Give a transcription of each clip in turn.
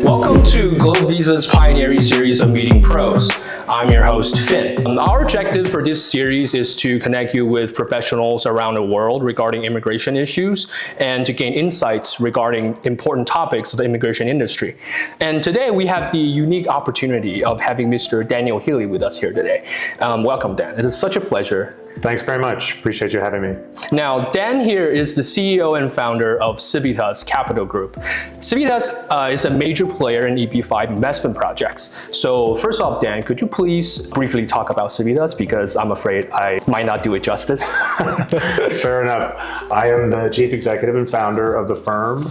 Welcome to Globevisa's pioneering series of Meeting Pros. I'm your host, Finn. Our objective for this series is to connect you with professionals around the world regarding immigration issues and to gain insights regarding important topics of the immigration industry. And today we have the unique opportunity of having Mr. Daniel Healy with us here today. Welcome, Dan. It is such a pleasure. Thanks very much. Appreciate you having me. Now, Dan here is the CEO and founder of Civitas Capital Group. Civitas is a major player in EP5 investment projects. So first off, Dan, could you please briefly talk about Civitas, because I'm afraid I might not do it justice. Fair enough. I am the chief executive and founder of the firm.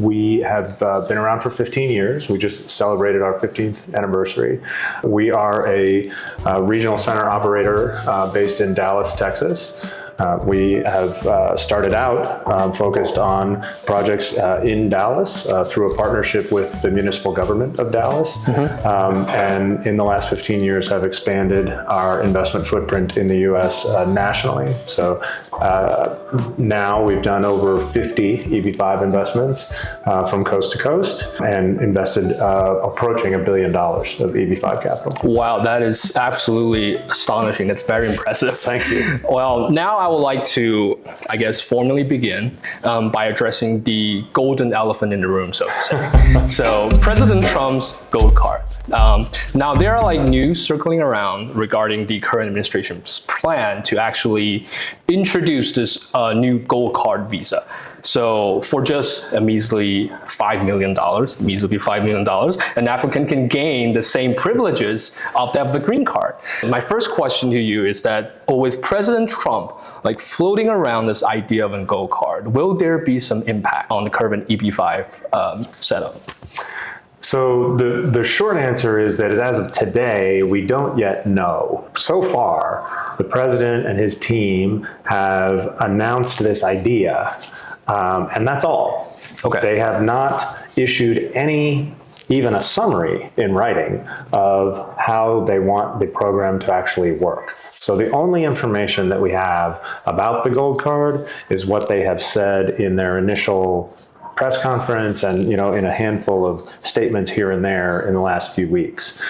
We have been around for 15 years. We just celebrated our 15th anniversary. We are a regional center operator based in Dallas, Texas. We have started out focused on projects in Dallas through a partnership with the municipal government of Dallas. And in the last 15 years have expanded our investment footprint in the US nationally. So now we've done over 50 EP5 investments from coast to coast and invested approaching $1 billion of EP5 capital. Wow, that is absolutely astonishing. That's very impressive. Thank you. Well, now I would like to, I guess, formally begin by addressing the golden elephant in the room, so to say. So President Trump's gold card. Now there are like news circling around regarding the current administration's plan to actually introduce this new gold card visa. So for just a measly $5 million, an applicant can gain the same privileges of that of the green card. My first question to you is that with President Trump like floating around this idea of a gold card, will there be some impact on the current EP5 setup? So the short answer is that as of today, we don't yet know. So far, the president and his team have announced this idea, and that's all. Okay. They have not issued even a summary in writing of how they want the program to actually work. So the only information that we have about the gold card is what they have said in their initial press conference and in a handful of statements here and there in the last few weeks.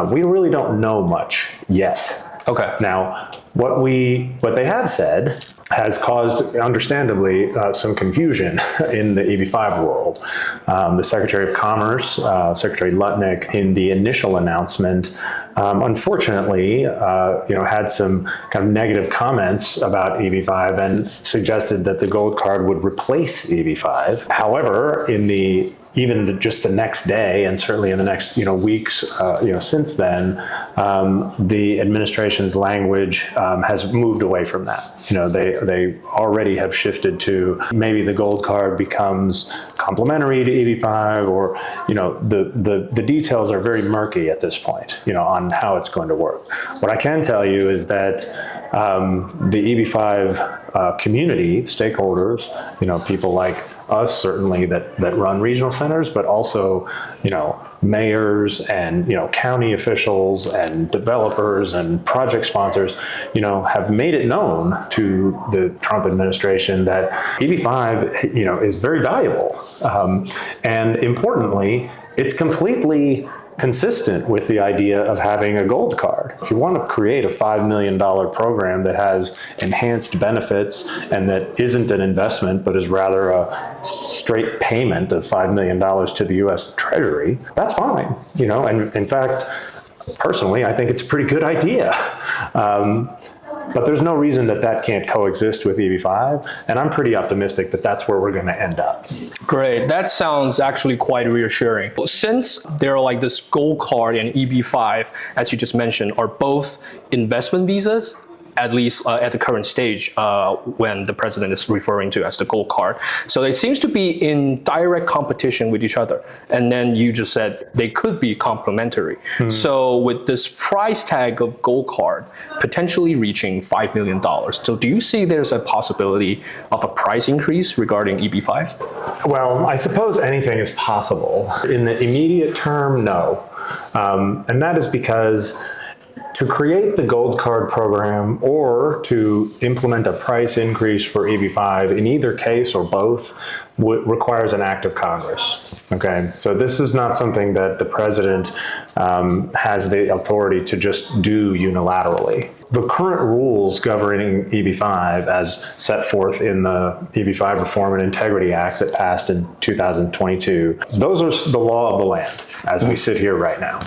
We really don't know much yet. Okay. Now, what they have said has caused, understandably, some confusion in the EP5 world. The Secretary of Commerce, Secretary Lutnick, in the initial announcement, unfortunately, had some kind of negative comments about EP5 and suggested that the gold card would replace EP5. However, even just the next day, and certainly in the next weeks since then, the administration's language has moved away from that. They already have shifted to maybe the gold card becomes complementary to EP5, or the details are very murky at this point on how it's going to work. What I can tell you is that the EP5 community, stakeholders, people like us certainly that run regional centers, but also mayors and county officials and developers and project sponsors have made it known to the Trump administration that EP5 is very valuable, and importantly, it's completely consistent with the idea of having a gold card. If you want to create a $5 million program that has enhanced benefits and that isn't an investment but is rather a straight payment of $5 million to the US Treasury, that's fine. And in fact, personally, I think it's a pretty good idea. But there's no reason that can't coexist with EP5, and I'm pretty optimistic that that's where we're going to end up. Great. That sounds actually quite reassuring. Since they're like this gold card and EP5, as you just mentioned, are both investment visas, at least at the current stage when the president is referring to as the gold card. So they seems to be in direct competition with each other. And then you just said they could be complementary. So with this price tag of gold card potentially reaching $5 million, so do you see there's a possibility of a price increase regarding EP5? Well, I suppose anything is possible. In the immediate term, no. And that is because to create the gold card program or to implement a price increase for EB-5, in either case or both, requires an act of Congress. Okay, so this is not something that the president has the authority to just do unilaterally. The current rules governing EB-5, as set forth in the EB-5 Reform and Integrity Act that passed in 2022, those are the law of the land as we sit here right now.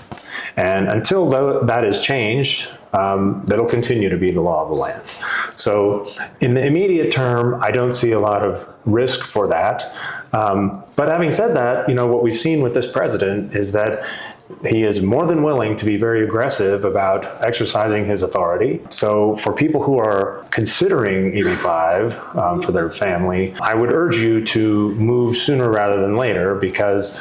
And until that is changed, that'll continue to be the law of the land. So in the immediate term, I don't see a lot of risk for that. But having said that, what we've seen with this president is that he is more than willing to be very aggressive about exercising his authority. So for people who are considering EB-5 for their family, I would urge you to move sooner rather than later, because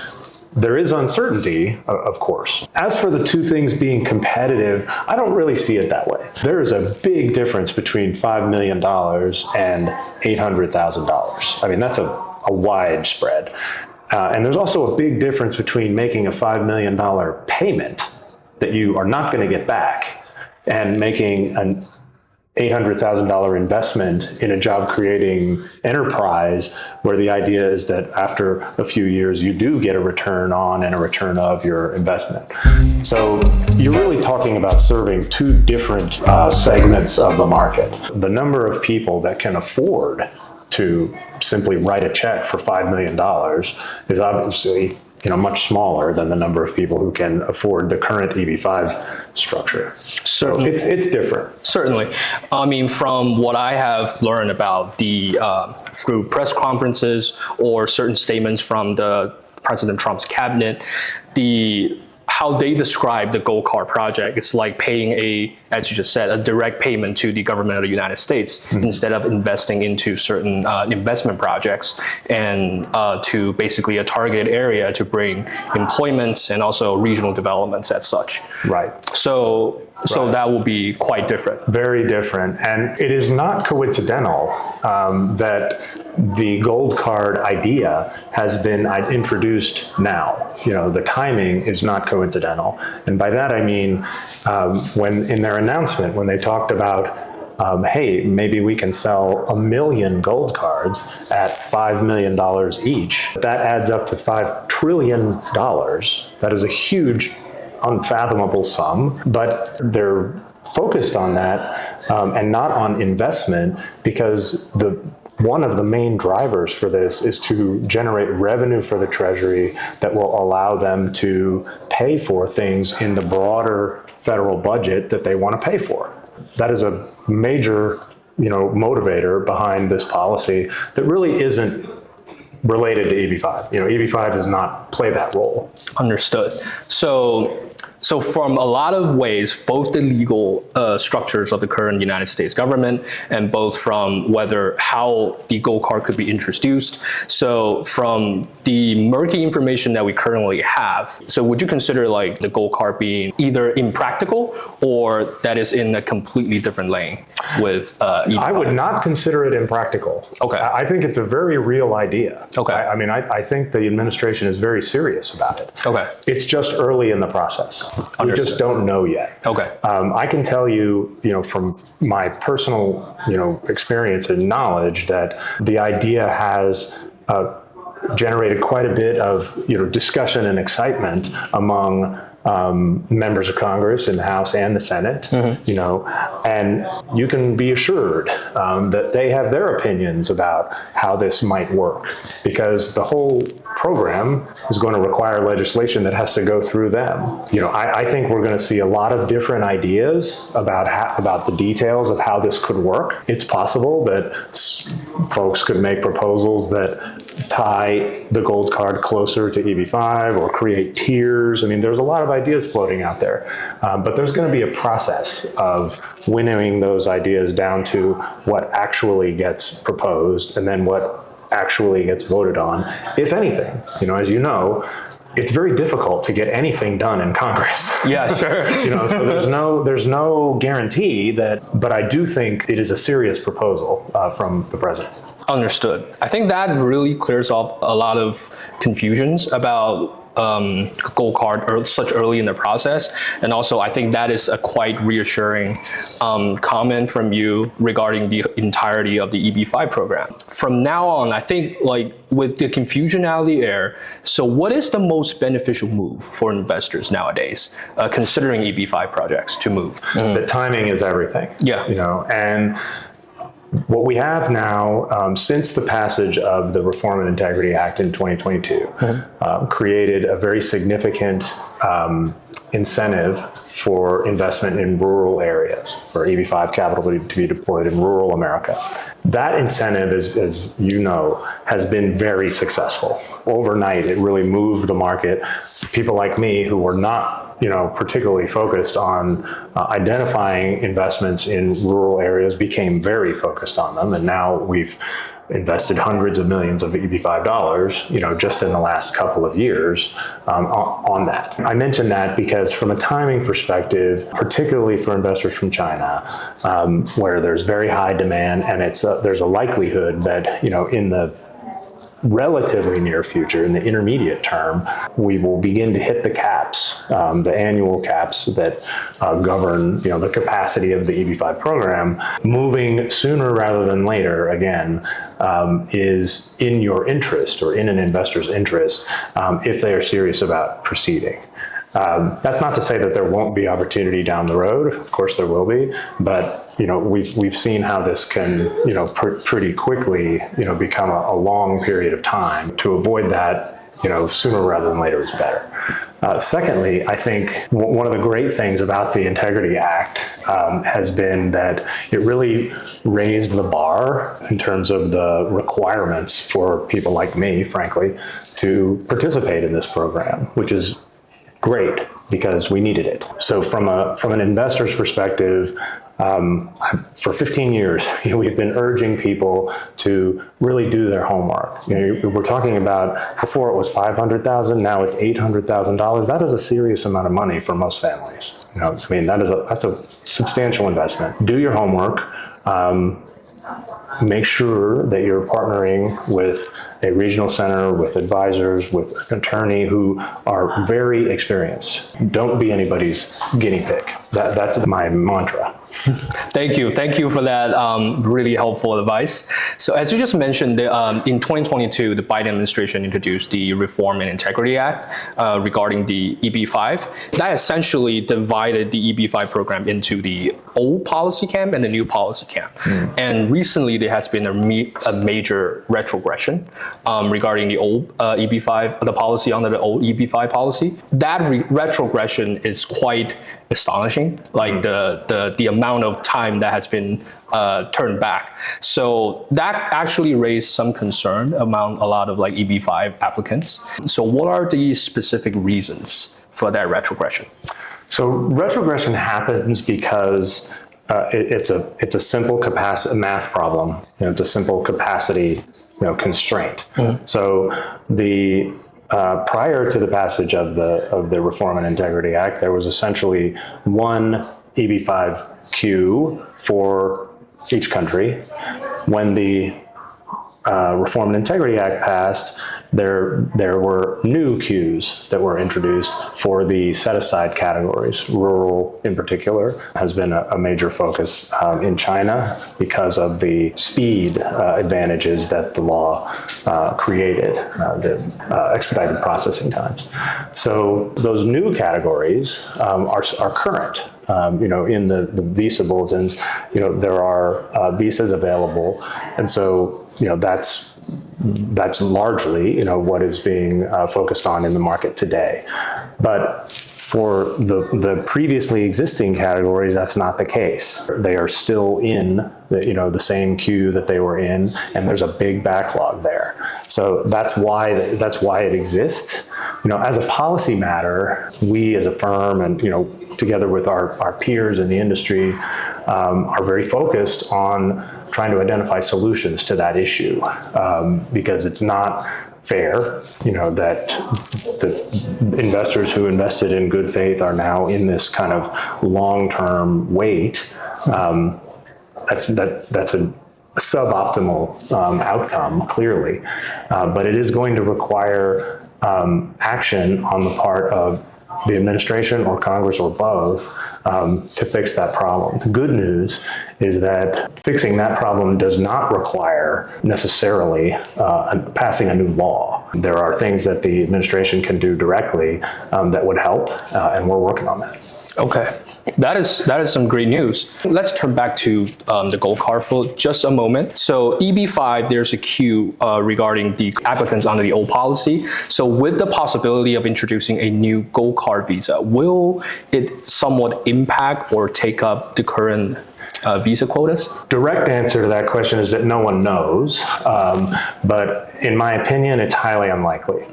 there is uncertainty, of course. As for the two things being competitive, I don't really see it that way. There is a big difference between $5 million and $800,000. I mean, that's a wide spread. And there's also a big difference between making a $5 million payment that you are not going to get back and making an $800,000 investment in a job-creating enterprise where the idea is that after a few years you do get a return on and a return of your investment. So you're really talking about serving two different segments of the market. The number of people that can afford to simply write a check for $5 million is obviously much smaller than the number of people who can afford the current EB-5 structure. So it's different. Certainly. I mean, from what I have learned about through press conferences or certain statements from the President Trump's cabinet, how they describe the Gold Card project is like paying as you just said, a direct payment to the government of the United States instead of investing into certain investment projects and to basically a targeted area to bring employment and also regional developments as such. Right. So that will be quite different. Very different. And it is not coincidental that the gold card idea has been introduced now. The timing is not coincidental. And by that I mean, when in their announcement, when they talked about, hey, maybe we can sell 1 million gold cards at $5 million each, that adds up to $5 trillion. That is a huge, unfathomable sum, but they're focused on that and not on investment, because one of the main drivers for this is to generate revenue for the Treasury that will allow them to pay for things in the broader federal budget that they want to pay for. That is a major, motivator behind this policy that really isn't related to EB-5. EB-5 does not play that role. Understood. So from a lot of ways, both the legal structures of the current United States government and both from how the gold card could be introduced. So from the murky information that we currently have, so would you consider like the gold card being either impractical or that is in a completely different lane with EB-5? I would not consider it impractical. Okay. I think it's a very real idea. Okay. I think the administration is very serious about it. Okay. It's just early in the process. Understood. We just don't know yet. Okay. I can tell you, from my personal, experience and knowledge that the idea has generated quite a bit of, discussion and excitement among members of Congress in the House and the Senate, and you can be assured that they have their opinions about how this might work, because the whole program is going to require legislation that has to go through them. I think we're going to see a lot of different ideas about the details of how this could work. It's possible that folks could make proposals that tie the gold card closer to EB-5 or create tiers. There's a lot of ideas floating out there, but there's going to be a process of winnowing those ideas down to what actually gets proposed and then what actually gets voted on, if anything. As you know, it's very difficult to get anything done in Congress. Yeah, sure. So there's no guarantee but I do think it is a serious proposal from the president. Understood. I think that really clears up a lot of confusions about gold card such early in the process. And also, I think that is a quite reassuring comment from you regarding the entirety of the EB-5 program. From now on, I think like with the confusion out of the air, so what is the most beneficial move for investors nowadays, considering EB-5 projects to move? The timing is everything. Yeah. And what we have now, since the passage of the Reform and Integrity Act in 2022, created a very significant incentive for investment in rural areas, for EB-5 capital to be deployed in rural America. That incentive, as you know, has been very successful. Overnight, it really moved the market. People like me who were not particularly focused on identifying investments in rural areas became very focused on them. And now we've invested hundreds of millions of EB-5 dollars, just in the last couple of years on that. I mention that because from a timing perspective, particularly for investors from China, where there's very high demand and there's a likelihood that, in the relatively near future, in the intermediate term, we will begin to hit the caps, the annual caps that govern, the capacity of the EB-5 program. Moving sooner rather than later, again, is in your interest or in an investor's interest if they are serious about proceeding. That's not to say that there won't be opportunity down the road. Of course there will be, but we've seen how this can pretty quickly become a long period of time. To avoid that, sooner rather than later is better. Secondly, I think one of the great things about the Integrity Act has been that it really raised the bar in terms of the requirements for people like me, frankly, to participate in this program, which is great because we needed it. So from an investor's perspective, for 15 years, we've been urging people to really do their homework. We're talking about, before it was $500,000, now it's $800,000. That is a serious amount of money for most families. That's a substantial investment. Do your homework. Make sure that you're partnering with a regional center, with advisors, with an attorney who are very experienced. Don't be anybody's guinea pig. That's my mantra. Thank you for that really helpful advice. So as you just mentioned, in 2022, the Biden administration introduced the Reform and Integrity Act regarding the EB-5. That essentially divided the EB-5 program into the old policy camp and the new policy camp. And recently there has been a major retrogression regarding the old EB-5, the policy under the old EB-5 policy. That retrogression is quite astonishing, like the amount of time that has been turned back. So that actually raised some concern among a lot of like EB-5 applicants. So what are the specific reasons for that retrogression? So retrogression happens because it's a simple math problem. It's a simple capacity constraint. So the prior to the passage of the Reform and Integrity Act, there was essentially one EB-5 queue for each country. When the Reform and Integrity Act passed, there were new queues that were introduced for the set-aside categories. Rural, in particular, has been a major focus in China because of the speed advantages that the law created, the expedited processing times. So those new categories are current. In the visa bulletins, there are visas available, and so that's largely what is being focused on in the market today. But for the previously existing categories, that's not the case. They are still in the same queue that they were in, and there's a big backlog there. So that's why it exists. As a policy matter, we as a firm and together with our peers in the industry are very focused on trying to identify solutions to that issue because it's not fair, that the investors who invested in good faith are now in this kind of long-term wait. That's a suboptimal outcome, clearly, but it is going to require action on the part of the administration or Congress or both to fix that problem. The good news is that fixing that problem does not require necessarily passing a new law. There are things that the administration can do directly that would help, and we're working on that. Okay, that is some great news. Let's turn back to the gold card for just a moment. So EB5, there's a queue regarding the applicants under the old policy. So with the possibility of introducing a new gold card visa, will it somewhat impact or take up the current visa quotas? Direct answer to that question is that no one knows, but in my opinion, it's highly unlikely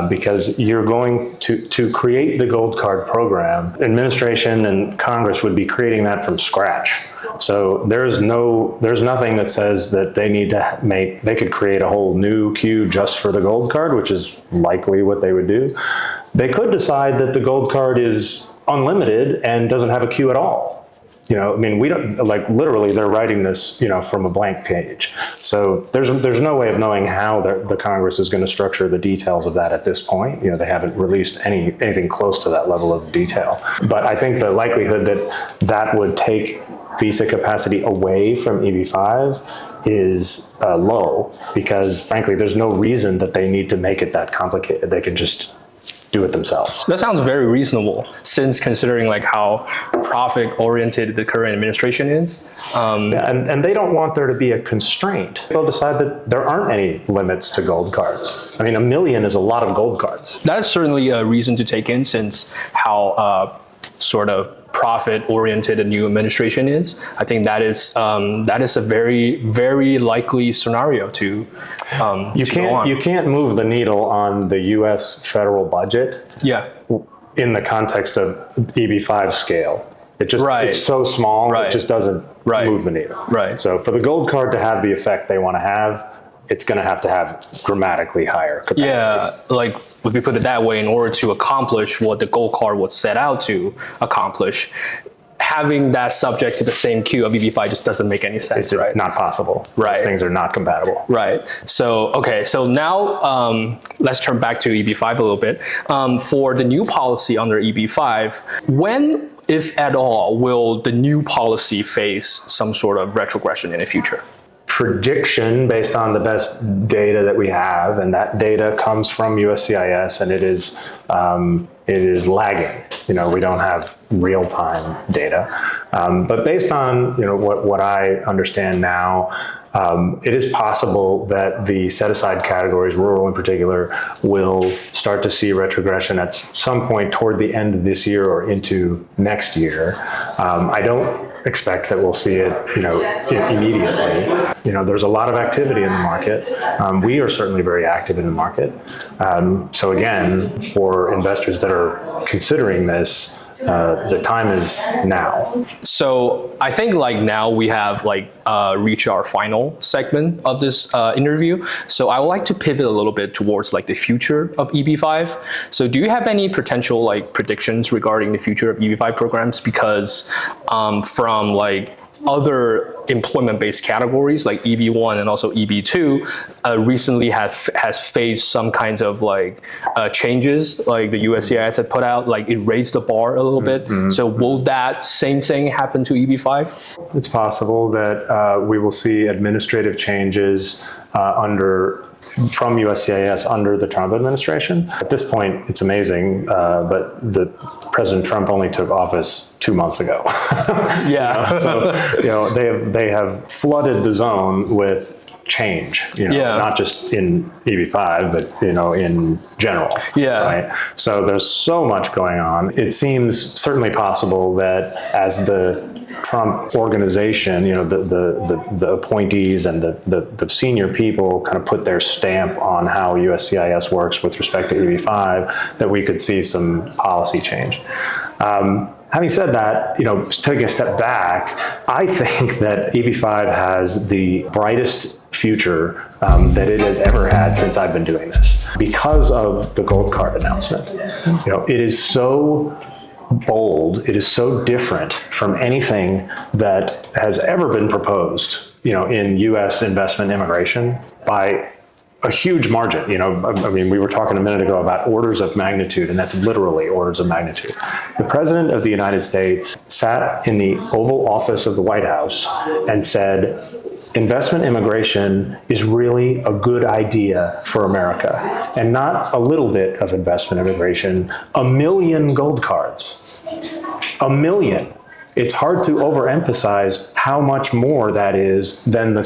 because you're going to create the gold card program. Administration and Congress would be creating that from scratch. So there's nothing that says that they could create a whole new queue just for the gold card, which is likely what they would do. They could decide that the gold card is unlimited and doesn't have a queue at all. You know, I mean, we don't, like, literally they're writing this, you know, from a blank page. So there's no way of knowing how the Congress is going to structure the details of that at this point. You know, they haven't released anything close to that level of detail. But I think the likelihood that would take visa capacity away from EB5 is low because, frankly, there's no reason that they need to make it that complicated. They can just do it themselves. That sounds very reasonable, since considering like how profit-oriented the current administration is. And they don't want there to be a constraint. They'll decide that there aren't any limits to gold cards. I mean, 1 million is a lot of gold cards. That is certainly a reason to take in, since how sort of profit-oriented a new administration is. I think that is a very, very likely scenario to you can't move the needle on the U.S. federal budget. Yeah. In the context of EB5 scale. It just it's so small, it just doesn't move the needle. Right. So for the gold card to have the effect they want to have, it's going to have dramatically higher capacity. Yeah, like if we put it that way, in order to accomplish what the gold card was set out to accomplish, having that subject to the same queue of EB5 just doesn't make any sense, it's not possible. Right. Those things are not compatible. Right. So, okay, so now let's turn back to EB5 a little bit. For the new policy under EB5, when, if at all, will the new policy face some sort of retrogression in the future? Prediction based on the best data that we have, and that data comes from USCIS, and it is lagging. You know, we don't have real-time data, but based on what I understand now, it is possible that the set-aside categories, rural in particular, will start to see retrogression at some point toward the end of this year or into next year. I don't expect that we'll see it, immediately. There's a lot of activity in the market. We are certainly very active in the market. So again, for investors that are considering this, the time is now. So I think now we have reached our final segment of this interview. So I would like to pivot a little bit towards the future of EB5. So do you have any potential predictions regarding the future of EB5 programs? Because from other employment-based categories like EB1 and also EB2 recently has faced some kinds of changes, like the USCIS had put out, it raised the bar a little bit. So will that same thing happen to EB5? It's possible that we will see administrative changes from USCIS under the Trump administration. At this point, it's amazing, but President Trump only took office 2 months ago. Yeah. So they have flooded the zone with change. Not just in EB5, but in general. Yeah. Right. So there's so much going on. It seems certainly possible that as the Trump organization, the appointees and the senior people kind of put their stamp on how USCIS works with respect to EB5, that we could see some policy change. Having said that, taking a step back, I think that EB5 has the brightest future that it has ever had since I've been doing this, because of the gold card announcement. It is so bold, it is so different from anything that has ever been proposed, in U.S. investment immigration by a huge margin. I mean, we were talking a minute ago about orders of magnitude, and that's literally orders of magnitude. The President of the United States sat in the Oval Office of the White House and said, investment immigration is really a good idea for America. And not a little bit of investment immigration, 1 million gold cards. 1 million. It's hard to overemphasize how much more that is than the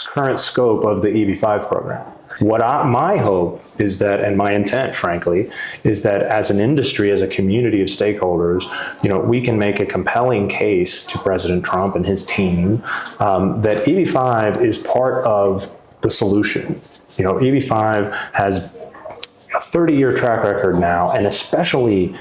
current scope of the EB-5 program. My hope is that, and my intent, frankly, is that as an industry, as a community of stakeholders, we can make a compelling case to President Trump and his team that EB-5 is part of the solution. EB-5 has a 30-year track record now, and especially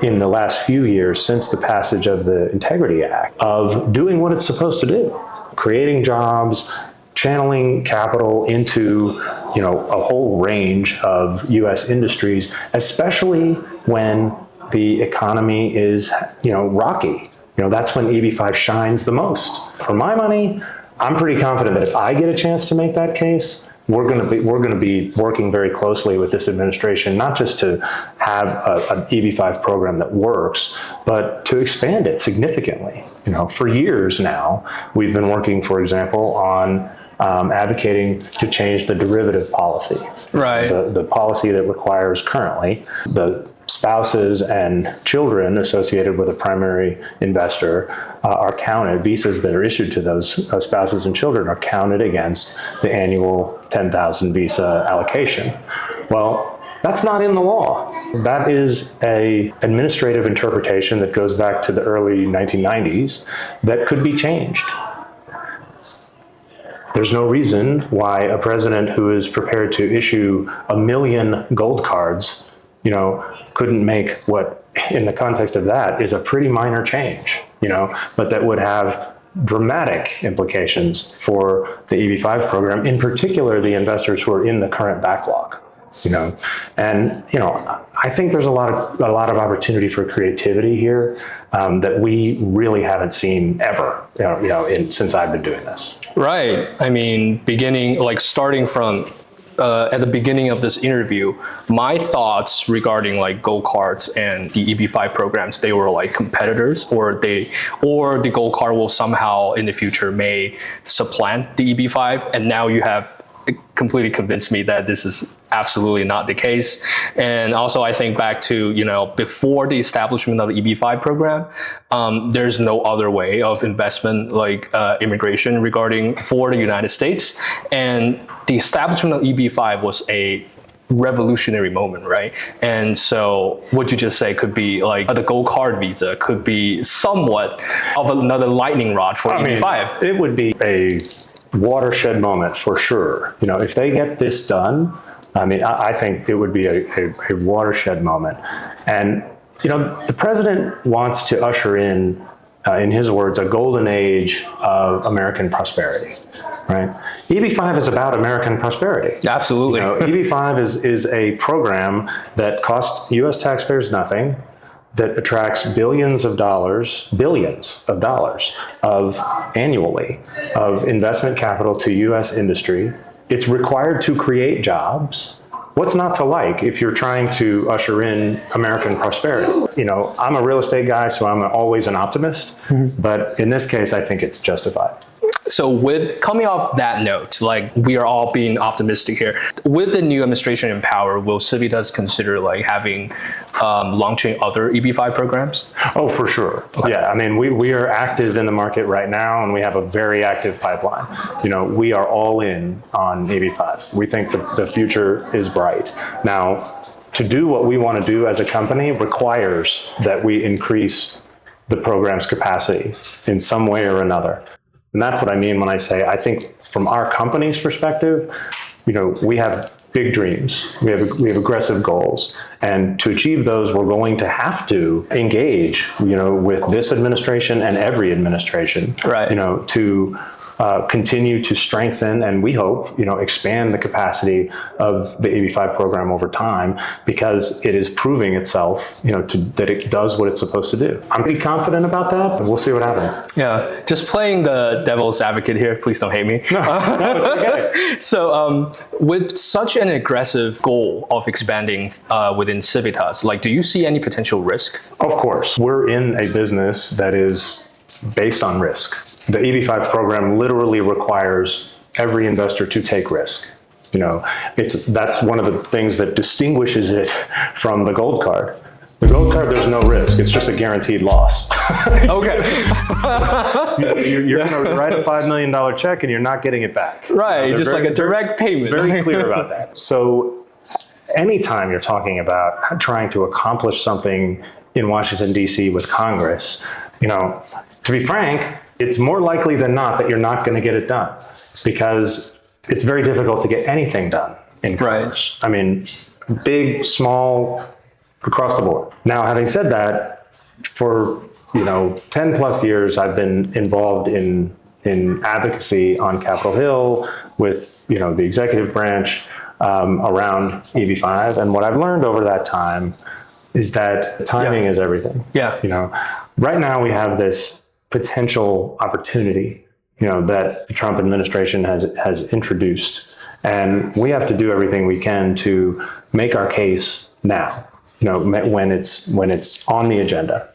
in the last few years since the passage of the Integrity Act, of doing what it's supposed to do, creating jobs, channeling capital into, a whole range of U.S. industries, especially when the economy is, rocky. That's when EB-5 shines the most. For my money, I'm pretty confident that if I get a chance to make that case, we're going to be working very closely with this administration, not just to have an EB-5 program that works, but to expand it significantly. For years now, we've been working, for example, on advocating to change the derivative policy. Right. The policy that requires currently the spouses and children associated with a primary investor are counted, visas that are issued to those spouses and children are counted against the annual 10,000 visa allocation. Well, that's not in the law. That is an administrative interpretation that goes back to the early 1990s that could be changed. There's no reason why a president who is prepared to issue 1 million gold cards, couldn't make what, in the context of that, is a pretty minor change, but that would have dramatic implications for the EB-5 program, in particular the investors who are in the current backlog. And I think there's a lot of opportunity for creativity here that we really haven't seen ever, since I've been doing this. Right. I mean, starting from at the beginning of this interview, my thoughts regarding gold cards and the EB-5 programs, they were competitors, or the gold card will somehow in the future may supplant the EB-5, and now you have completely convinced me that this is absolutely not the case. And also, I think back to, before the establishment of the EB-5 program, there's no other way of investment immigration for the United States. And the establishment of EB-5 was a revolutionary moment, right? And so what you just say could be the gold card visa could be somewhat of another lightning rod for EB-5. It would be a watershed moment for sure. If they get this done, I think it would be a watershed moment. And, the president wants to usher in his words, a golden age of American prosperity, right? EB-5 is about American prosperity. Absolutely. EB-5 is a program that costs U.S. taxpayers nothing, that attracts billions of dollars annually of investment capital to U.S. industry. It's required to create jobs. What's not to like if you're trying to usher in American prosperity? I'm a real estate guy, so I'm always an optimist, but in this case, I think it's justified. So with coming off that note, we are all being optimistic here. With the new administration in power, will Civitas consider launching other EB-5 programs? Oh, for sure. Okay. Yeah, we are active in the market right now, and we have a very active pipeline. We are all in on EB-5. We think the future is bright. Now, to do what we want to do as a company requires that we increase the program's capacity in some way or another. And that's what I mean when I say, I think from our company's perspective, we have big dreams. We have aggressive goals. And to achieve those, we're going to have to engage, with this administration and every administration, right, to continue to strengthen and we hope, expand the capacity of the AB5 program over time because it is proving itself, that it does what it's supposed to do. I'm pretty confident about that, and we'll see what happens. Yeah, just playing the devil's advocate here. Please don't hate me. No, it's okay. So, with such an aggressive goal of expanding within Civitas, do you see any potential risk? Of course, we're in a business that is based on risk. The AB5 program literally requires every investor to take risk. That's one of the things that distinguishes it from the gold card. The gold card, there's no risk. It's just a guaranteed loss. Okay. You're going to write a $5 million check and you're not getting it back. Right, just like a direct payment. Very clear about that. So anytime you're talking about trying to accomplish something in Washington, D.C. with Congress, to be frank, it's more likely than not that you're not going to get it done because it's very difficult to get anything done in Congress. Right. I mean, big, small, across the board. Now, having said that, for 10 plus years, I've been involved in advocacy on Capitol Hill with the executive branch around EB5, and what I've learned over that time is that timing is everything. Yeah. Right now we have this potential opportunity, that the Trump administration has introduced, and we have to do everything we can to make our case now. When it's on the agenda.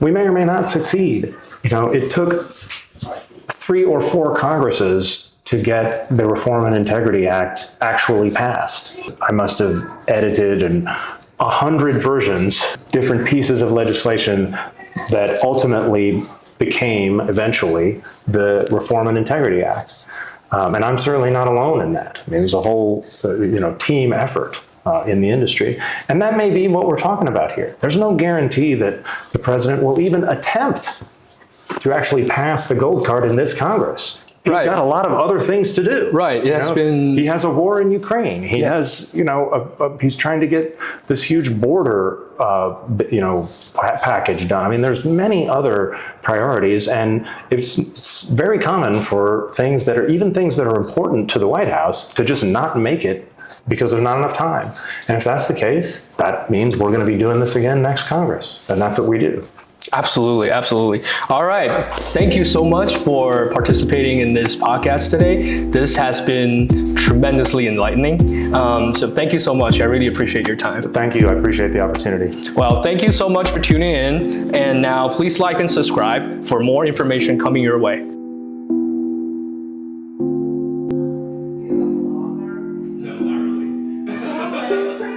We may or may not succeed. It took 3 or 4 Congresses to get the Reform and Integrity Act actually passed. I must have edited 100 versions, different pieces of legislation that ultimately became, eventually, the Reform and Integrity Act. And I'm certainly not alone in that. I mean, there's a whole, team effort in the industry. And that may be what we're talking about here. There's no guarantee that the president will even attempt to actually pass the gold card in this Congress. He's got a lot of other things to do. Right. He has a war in Ukraine. He has, he's trying to get this huge border, package done. I mean, there's many other priorities, and it's very common for things that are important to the White House to just not make it because there's not enough time. And if that's the case, that means we're going to be doing this again next Congress. And that's what we do. Absolutely, absolutely. All right. Thank you so much for participating in this podcast today. This has been tremendously enlightening. So thank you so much. I really appreciate your time. Thank you. I appreciate the opportunity. Well, thank you so much for tuning in. And now please like and subscribe for more information coming your way. No, not really.